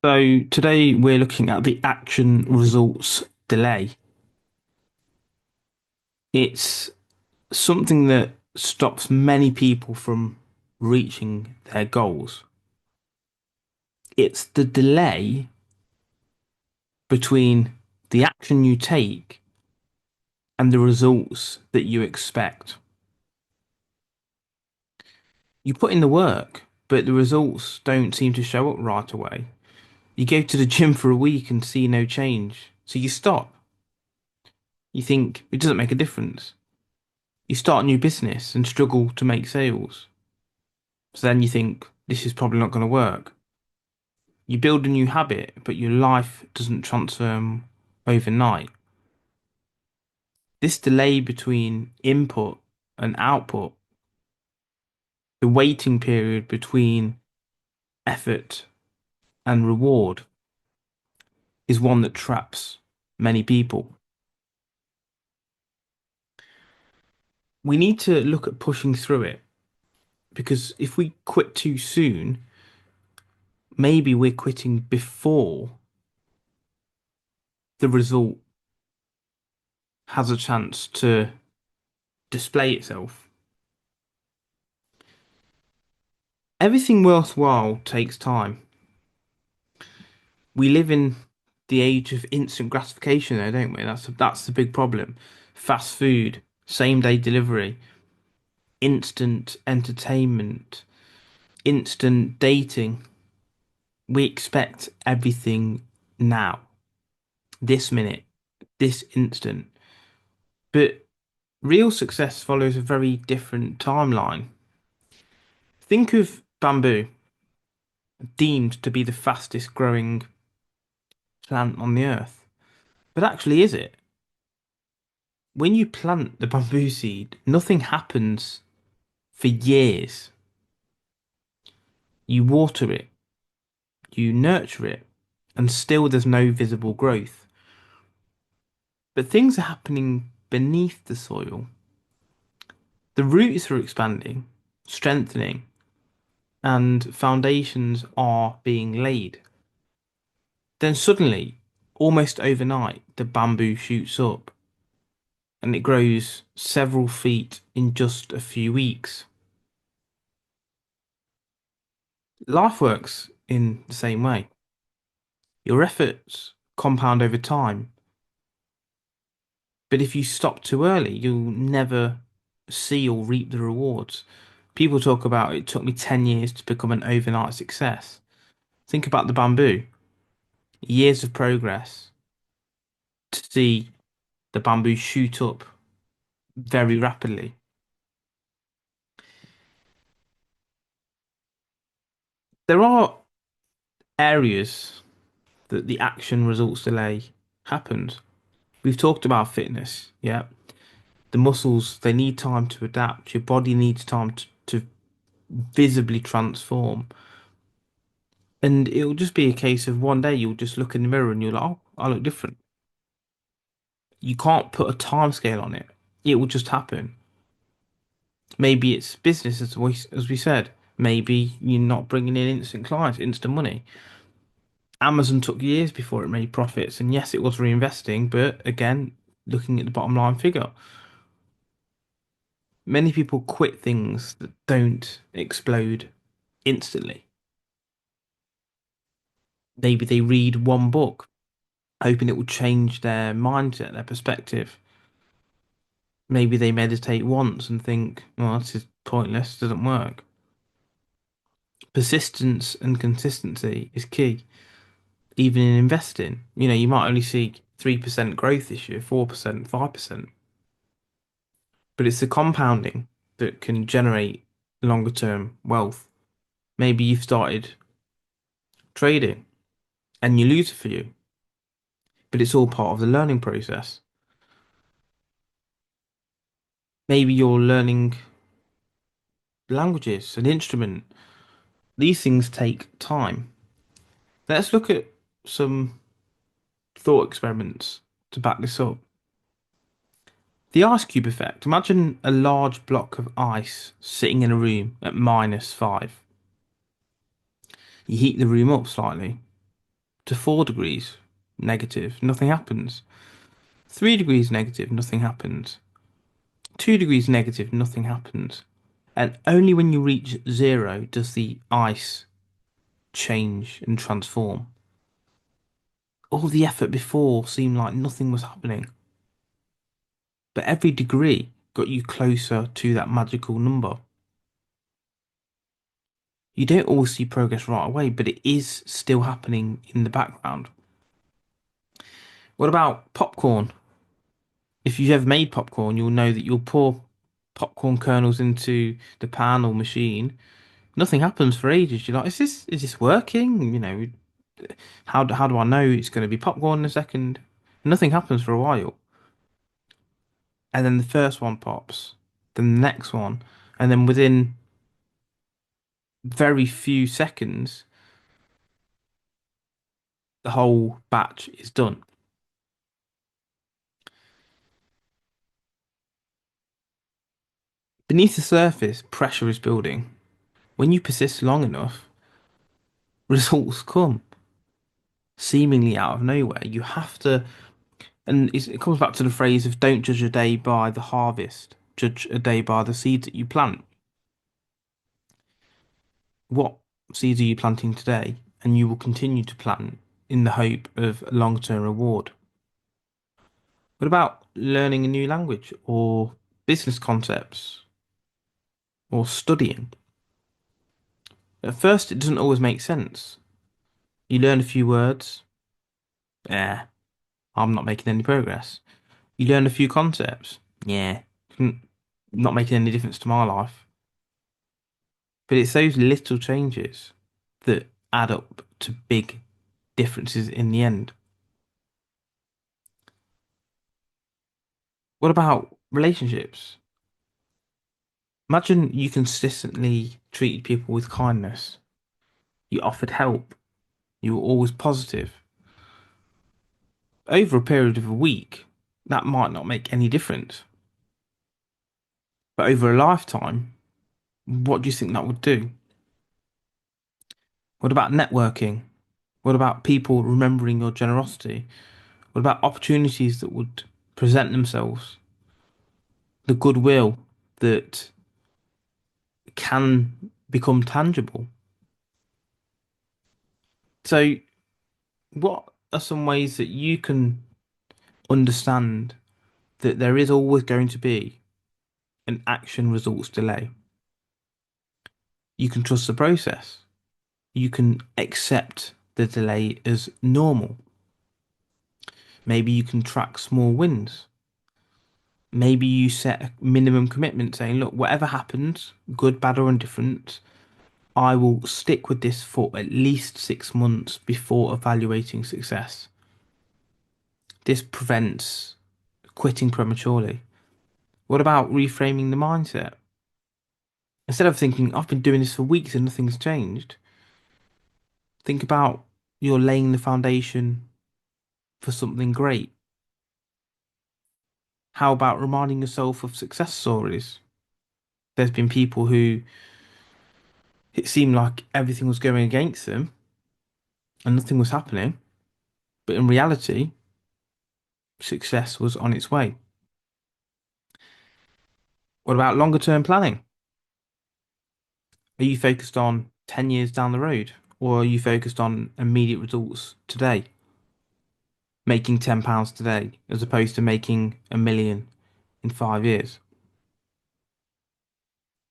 So today we're looking at the action results delay. It's something that stops many people from reaching their goals. It's the delay between the action you take and the results that you expect. You put in the work, but the results don't seem to show up right away. You go to the gym for a week and see no change, so you stop. You think it doesn't make a difference. You start a new business and struggle to make sales. So then you think this is probably not going to work. You build a new habit, but your life doesn't transform overnight. This delay between input and output, the waiting period between effort and reward, is one that traps many people. We need to look at pushing through it because if we quit too soon, maybe we're quitting before the result has a chance to display itself. Everything worthwhile takes time. We live in the age of instant gratification, though, don't we? That's the big problem. Fast food, same day delivery, instant entertainment, instant dating. We expect everything now, this minute, this instant. But real success follows a very different timeline. Think of bamboo, deemed to be the fastest growing plant on the earth. But actually, is it? When you plant the bamboo seed, nothing happens for years. You water it, you nurture it, and still there's no visible growth. But things are happening beneath the soil. The roots are expanding, strengthening, and foundations are being laid. Then suddenly, almost overnight, the bamboo shoots up and it grows several feet in just a few weeks. Life works in the same way. Your efforts compound over time, but if you stop too early, you'll never see or reap the rewards. People talk about it took me 10 years to become an overnight success. Think about the bamboo. Years of progress to see the bamboo shoot up very rapidly. There are areas that the action results delay happens. We've talked about fitness, yeah. The muscles, they need time to adapt. Your body needs time to visibly transform. And it'll just be a case of one day you'll just look in the mirror and you're like, oh, I look different. You can't put a time scale on it. It will just happen. Maybe it's business, as we said. Maybe you're not bringing in instant clients, instant money. Amazon took years before it made profits, and yes, it was reinvesting, but again, looking at the bottom line figure, many people quit things that don't explode instantly. Maybe they read one book, hoping it will change their mindset, their perspective. Maybe they meditate once and think, well, this is pointless, doesn't work. Persistence and consistency is key, even in investing. You might only see 3% growth this year, 4%, 5%, but it's the compounding that can generate longer term wealth. Maybe you've started trading and you lose a few, but it's all part of the learning process. Maybe you're learning languages, an instrument. These things take time. Let's look at some thought experiments to back this up. The ice cube effect. Imagine a large block of ice sitting in a room at -5. You heat the room up slightly. to 4 degrees negative, nothing happens. 3 degrees negative, nothing happens. 2 degrees negative, nothing happens. And only when you reach zero does the ice change and transform. All the effort before seemed like nothing was happening, but every degree got you closer to that magical number. You don't always see progress right away, but it is still happening in the background. What about popcorn? If you've ever made popcorn, you'll know that you'll pour popcorn kernels into the pan or machine. Nothing happens for ages. You're like, is this working? How do I know it's going to be popcorn in a second? Nothing happens for a while. And then the first one pops, then the next one, and then within very few seconds, the whole batch is done. Beneath the surface, pressure is building. When you persist long enough, results come seemingly out of nowhere. You have to, and it comes back to the phrase of don't judge a day by the harvest, judge a day by the seeds that you plant. What seeds are you planting today? And you will continue to plant in the hope of a long-term reward. What about learning a new language or business concepts or studying? At first, it doesn't always make sense. You learn a few words, yeah, I'm not making any progress. You learn a few concepts, yeah, not making any difference to my life. But it's those little changes that add up to big differences in the end. What about relationships? Imagine you consistently treated people with kindness. You offered help. You were always positive. Over a period of a week, that might not make any difference. But over a lifetime, what do you think that would do? What about networking? What about people remembering your generosity? What about opportunities that would present themselves? The goodwill that can become tangible. So, what are some ways that you can understand that there is always going to be an action results delay? You can trust the process. You can accept the delay as normal. Maybe you can track small wins. Maybe you set a minimum commitment saying, look, whatever happens, good, bad, or indifferent, I will stick with this for at least 6 months before evaluating success. This prevents quitting prematurely. What about reframing the mindset? Instead of thinking, I've been doing this for weeks and nothing's changed, think about you're laying the foundation for something great. How about reminding yourself of success stories? There's been people who it seemed like everything was going against them and nothing was happening, but in reality, success was on its way. What about longer term planning? Are you focused on 10 years down the road, or are you focused on immediate results today? Making £10 today as opposed to making 1 million in 5 years?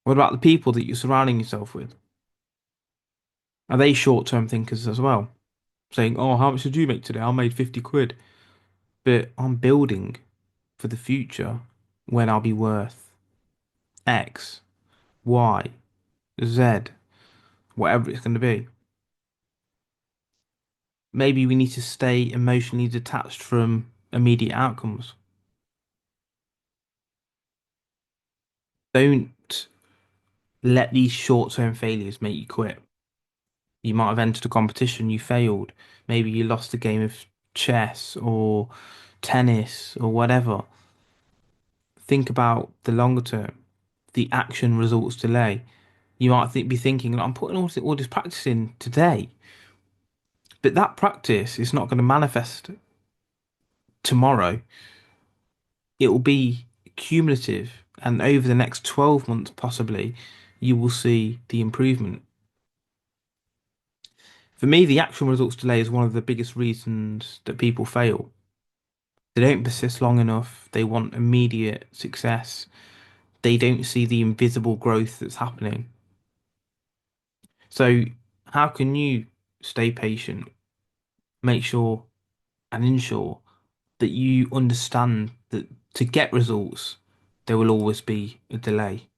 What about the people that you're surrounding yourself with? Are they short term thinkers as well? Saying, oh, how much did you make today? I made 50 quid. But I'm building for the future when I'll be worth X, Y, Z, whatever it's going to be. Maybe we need to stay emotionally detached from immediate outcomes. Don't let these short term failures make you quit. You might have entered a competition, you failed. Maybe you lost a game of chess or tennis or whatever. Think about the longer term, the action results delay. You might be thinking, I'm putting all this practice in today. But that practice is not going to manifest tomorrow. It will be cumulative, and over the next 12 months, possibly, you will see the improvement. For me, the actual results delay is one of the biggest reasons that people fail. They don't persist long enough, they want immediate success, they don't see the invisible growth that's happening. So, how can you stay patient, make sure and ensure that you understand that to get results, there will always be a delay?